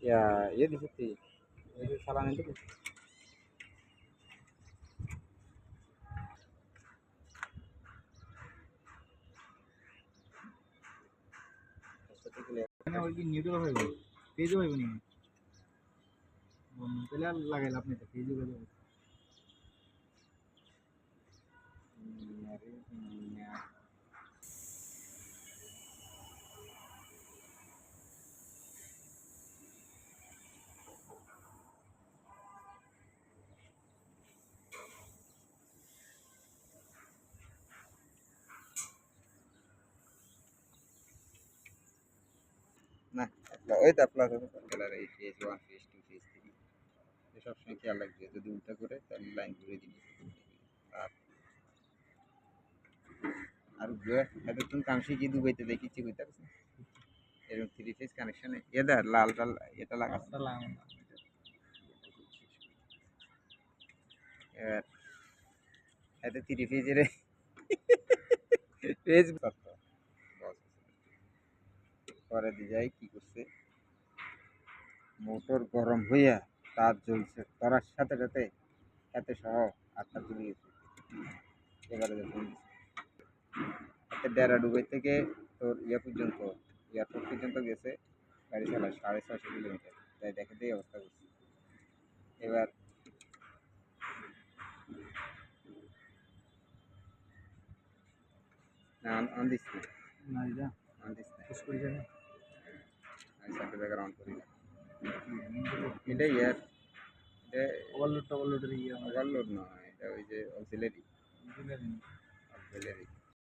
ইয়া ইয়ে দিছে কি এই যে চালান দিছে মানে ওই কি নিউট্রাল হইব পেজও হইব নি তাহলে আর লাগাইলে আপনি তো পেজও হইব না ওই তো আপনার খেলার এই phase one phase two phase three সবসময় খেয়াল রাখবে যদি উল্টা করে তাহলে লাইন ঘুরে দিবে আর আর এত তুমি কামসি কি দুবাইতে দেখিছি কইতে পারছি এরকম থ্রি ফেজ কানেকশনে এদা লাল লাল এটা লাগাচ্ছে এবার এত থ্রি ফেজের ফেজ পরে দিয়ে যাই কি করছে মোটর গরম হইয়া তার জ্বলছে তরার সাথে সাথে হাতে সহ আটটা তুলে গেছে এবারে যখন হাতে ডেরা ডুবাই থেকে তোর ইয়া পর্যন্ত এয়ারপোর্ট পর্যন্ত গেছে গাড়ি চালায় 650 কিলোমিটার তাই দেখে দিয়ে অবস্থা করছে এবার অন দিস না যা অন দিস পুশ করে যাবে আমি সাইকেল ব্যাগ রাউন্ড করি না এটা ইয়ার এটা ওভারলোড টভারলোডের ইয়ে ওভারলোড নয় এটা ওই যে অক্সিলারি আমার অক্সিলারি